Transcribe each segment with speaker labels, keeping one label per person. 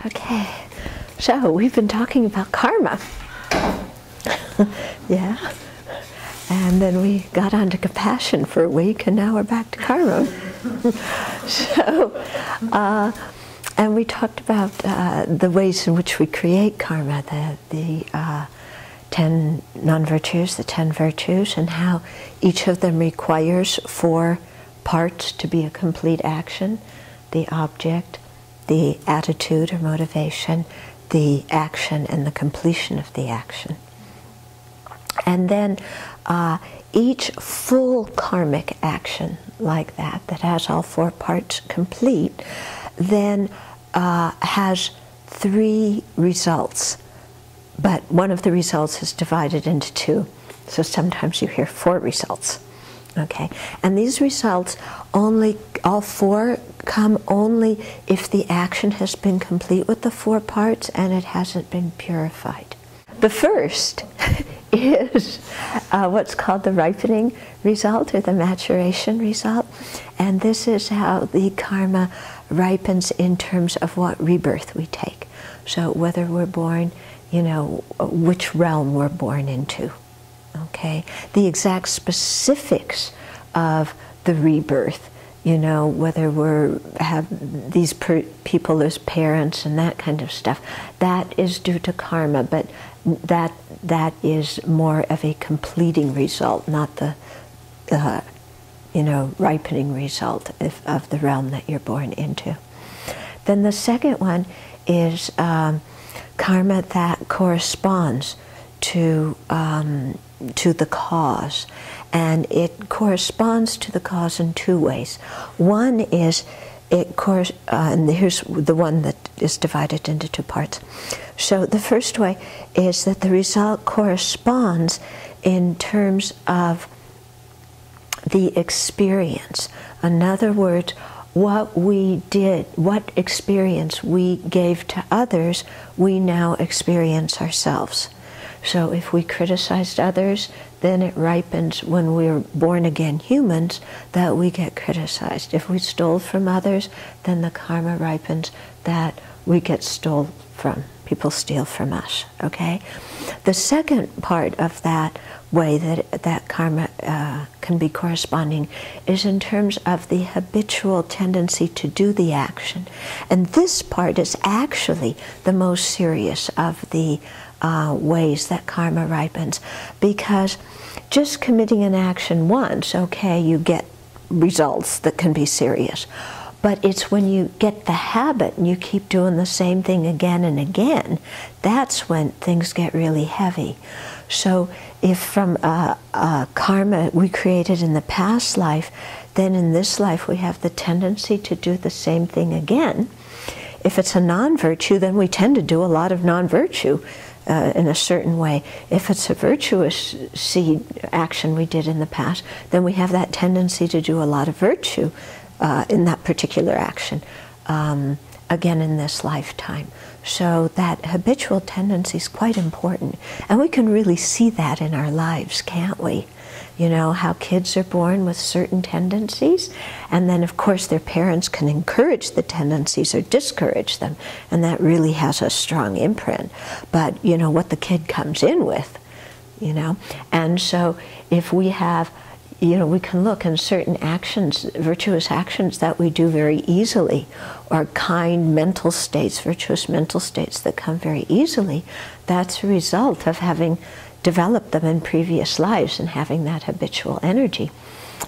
Speaker 1: Okay, so we've been talking about karma. Yeah, and then we got on to compassion for a week, and now we're back to karma. And we talked about the ways in which we create karma, the 10 non-virtues, the 10 virtues, and how each of them requires 4 parts to be a complete action: the object, the attitude or motivation, the action, and the completion of the action. And then each full karmic action like that has all 4 parts complete, then has 3 results. But one of the results is divided into 2. So sometimes you hear 4 results. Okay, and these results all 4 come only if the action has been complete with the 4 parts and it hasn't been purified. The first is what's called the ripening result, or the maturation result, and this is how the karma ripens in terms of what rebirth we take. So whether we're born, which realm we're born into. Okay, the exact specifics of the rebirth, whether we have these people as parents and that kind of stuff, that is due to karma, but that is more of a completing result, not the ripening result of the realm that you're born into. Then the second one is karma that corresponds to the cause, and it corresponds to the cause in 2 ways. One is and here's the one that is divided into 2 parts. So the first way is that the result corresponds in terms of the experience. In other words, what we did, what experience we gave to others, we now experience ourselves. So if we criticized others, then it ripens when we're born again humans that we get criticized. If we stole from others, then the karma ripens that we get stole from. People steal from us, okay? The second part of that way that karma can be corresponding is in terms of the habitual tendency to do the action. And this part is actually the most serious of the ways that karma ripens, because just committing an action once, okay, you get results that can be serious. But it's when you get the habit and you keep doing the same thing again and again, that's when things get really heavy. So if from karma we created in the past life, then in this life we have the tendency to do the same thing again. If it's a non-virtue, then we tend to do a lot of non-virtue in a certain way. If it's a virtuous seed action we did in the past, then we have that tendency to do a lot of virtue in that particular action, again in this lifetime. So that habitual tendency is quite important. And we can really see that in our lives, can't we? How kids are born with certain tendencies, and then of course their parents can encourage the tendencies or discourage them, and that really has a strong imprint. But what the kid comes in with, and so if we have, we can look in certain actions, virtuous actions that we do very easily, or kind mental states, virtuous mental states that come very easily. That's a result of having developed them in previous lives and having that habitual energy.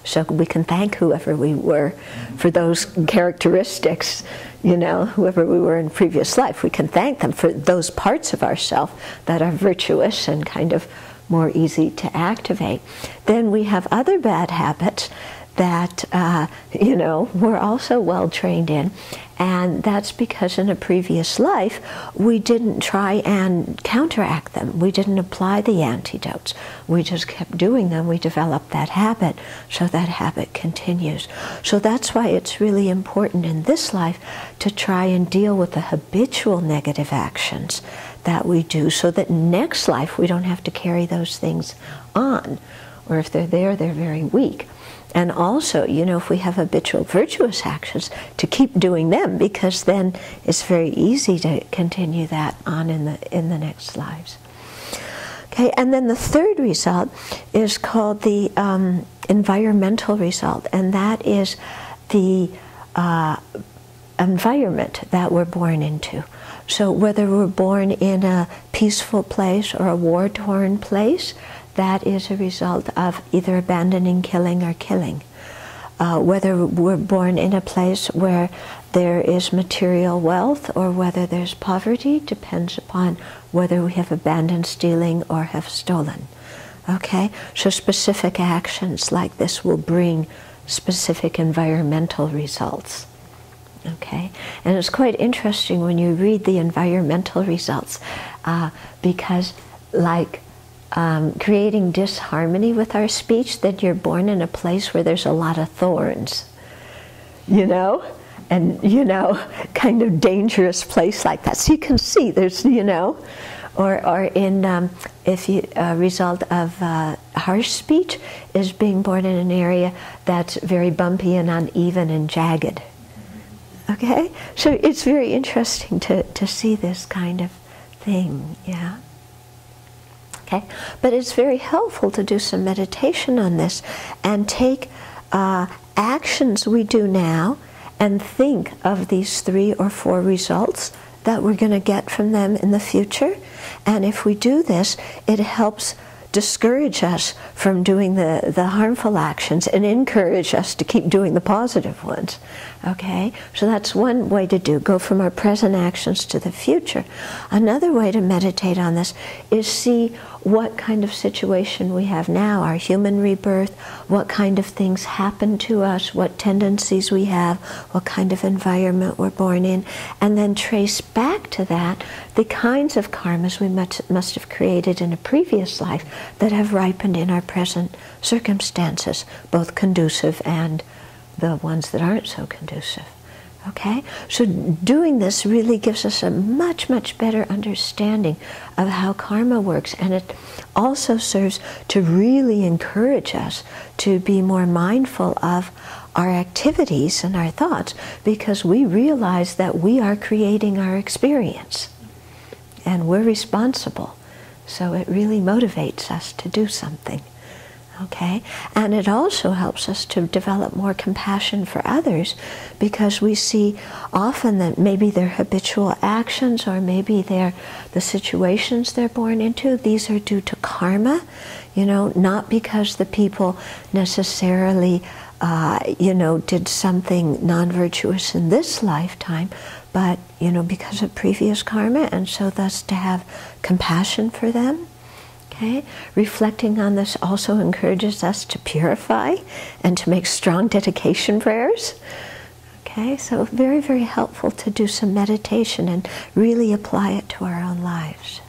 Speaker 1: So we can thank whoever we were for those characteristics, whoever we were in previous life. We can thank them for those parts of ourselves that are virtuous and kind of more easy to activate. Then we have other bad habits that, we're also well trained in, and that's because in a previous life we didn't try and counteract them. We didn't apply the antidotes. We just kept doing them. We developed that habit, so that habit continues. So that's why it's really important in this life to try and deal with the habitual negative actions that we do, so that next life we don't have to carry those things on, or if they're there, they're very weak. And also, you know, if we have habitual virtuous actions, to keep doing them, because then it's very easy to continue that on in the next lives. Okay, and then the third result is called the environmental result, and that is the environment that we're born into. So whether we're born in a peaceful place or a war-torn place, that is a result of either abandoning, killing, or killing. Whether we're born in a place where there is material wealth or whether there's poverty depends upon whether we have abandoned, stealing, or have stolen. Okay? So specific actions like this will bring specific environmental results. Okay? And it's quite interesting when you read the environmental results because like creating disharmony with our speech, that you're born in a place where there's a lot of thorns, you know, and, you know, kind of dangerous place like that. So you can see there's, you know, or in, if you, a result of harsh speech is being born in an area that's very bumpy and uneven and jagged. Okay? So it's very interesting to see this kind of thing, yeah. Okay? But it's very helpful to do some meditation on this and take actions we do now and think of these 3 or 4 results that we're going to get from them in the future. And if we do this, it helps discourage us from doing the harmful actions and encourage us to keep doing the positive ones. Okay? So that's one way to do, go from our present actions to the future. Another way to meditate on this is see what kind of situation we have now, our human rebirth, what kind of things happen to us, what tendencies we have, what kind of environment we're born in, and then trace back to that the kinds of karmas we must have created in a previous life that have ripened in our present circumstances, both conducive and the ones that aren't so conducive. Okay? So doing this really gives us a much, much better understanding of how karma works, and it also serves to really encourage us to be more mindful of our activities and our thoughts, because we realize that we are creating our experience and we're responsible. So it really motivates us to do something. Okay? And it also helps us to develop more compassion for others, because we see often that maybe their habitual actions or maybe the situations they're born into, these are due to karma, you know, not because the people necessarily, you know, did something non-virtuous in this lifetime, but, you know, because of previous karma, and so thus to have compassion for them. Okay? Reflecting on this also encourages us to purify and to make strong dedication prayers. Okay? So very, very helpful to do some meditation and really apply it to our own lives.